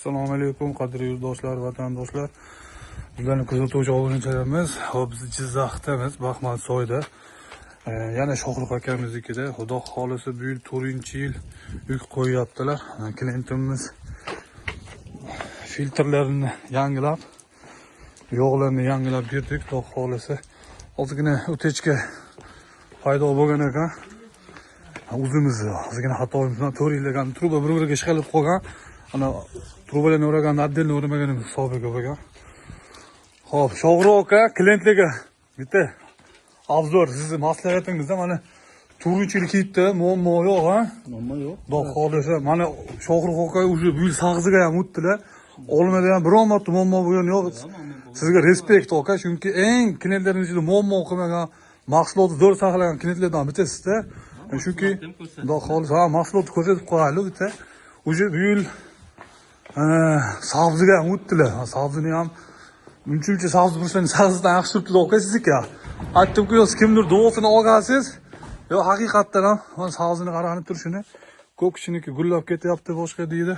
Assalomu alaykum qadrli yurtdoshlar, vatandoshlar. Bizlarni kuzatuvchi obunachilarimiz, biz Jizzaxdamiz, Baxmatsoyda. Yana Shohruh akamiznikida. Xudo xolisi bu yil 4-yil yuk qo'yyaptilar. Klientimiz filtrlarini yangilab, yog'larni yangilab berdik. Xudo xolisi ozgina o'techka paydo bo'lgan ekan. O'zimiz ozgina xatoimiz bilan 4 yildan truba bir-biriga ishqalib qolgan. Ana trubalarni o'ragan, отдельно o'ramaganimiz hisobiga bo'lgan. Xo'p, Shohruh aka klientlarga bitta obzor, sizni maslahatingizda mana 4-yil ketdi, muammo yo'q, ha? Muammo yo'q. Xudo xolisa, mana Shohruh aka o'sha bu yil sag'ziga ham o'tdilar. Olmada ham biron marta muammo bo'lgan yo'q. Sizga respekt aka, chunki eng klientlaringiz ichida muammo qilmagan, mahsulotni zo'r saqlagan klientlardan bittasizda. Chunki xudo xolisa, mahsulotni ko'rsatib qo'yaylik bitta. O'sha bu yil sabziga ham o'tdilar. Sabzini ham uncha sabzi bursani sabzidan yaxshi turibdi aka sizga. Aytdim-ku, kimdir duosini olgansiz. Yo, haqiqatdan ham mana sabzini qarab turishini ko'p kishiniki gullab ketyapti boshqa deydi.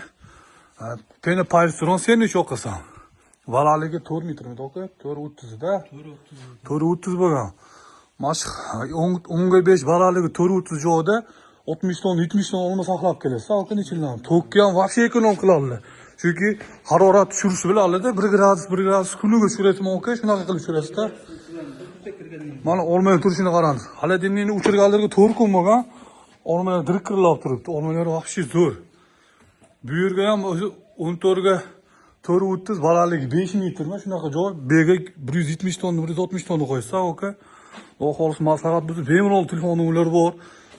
Peni Payson sen nech o'qisan? Valaligi 4 metrmi aka? 4.30 da. 4.30 bo'lgan. Mash 10.5 valaligi 4.30 joyda 60 ton, 70 ton olma saqlab kelasiz. Aka nechildan? Tokki ham вообще ekonom qiladi. Chunki harorat tushirishi bilanlarda 1 gradus kuniga tushirasizmi aka? Shunaqa qilib tushirasiz-da. Mana olmaning turishini qarang. Hali dinini uchirganlarga 4 kun bo'lgan. Olmalar dirkirlab turibdi. Olmalar вообще zo'r. Bu yerga ham 14 ga 4.30 valaligi 5 metrmi? Shunaqa joy. Bega 170 ton, 160 ton qo'ysa aka. Xudo xolis maslahat biz bemalol telefon nomerlari bor.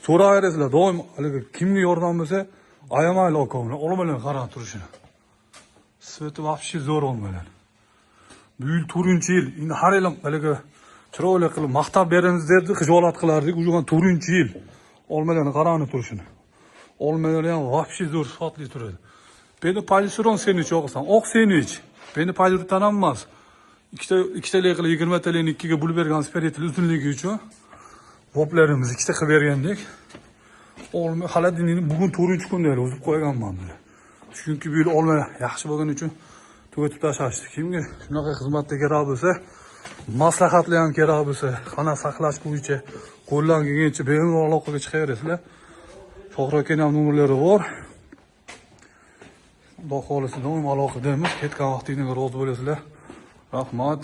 So'rayverasizlar. Doim haligi kimga yordam bo'lsa, ayamayli aka. Olmalar qarang turishini. Sveti вообще zo'r olmalar. Bu yil 4-yil. Endi har yil haligi chiroyli qilib maqtab beramiz deb xijolat qilardik. Ujugan 4-yil. Olmalarni qarang turishini. Olmalar ham вообще zo'r sifatli turadi. Peni Payson sen nech o'qisan? Oq sen nech. Peni Payson ham emas. Ikkitalik qilib 20 talikni 2 ga bo'lib bergan spiritel uzunligi uchun voplarimiz ikkita qilib bergandik. Olma xaladinini bugun 4-kunda o'zib qo'yganman. Chunki bu yil olma yaxshi bo'lgani uchun tugatib tashlashdi. Kimga shunaqa xizmatga kerak bo'lsa, maslahatlar ham kerak bo'lsa, xona saqlash bo'yicha qo'ldan kelgancha bemalol aloqaga chiqaverasizlar. Shohruh akaning ham nomerlari bor. Xudo xolisi doim aloqadamiz. Ketgan vaqtingizga rozi bo'lasizlar. Rahmat.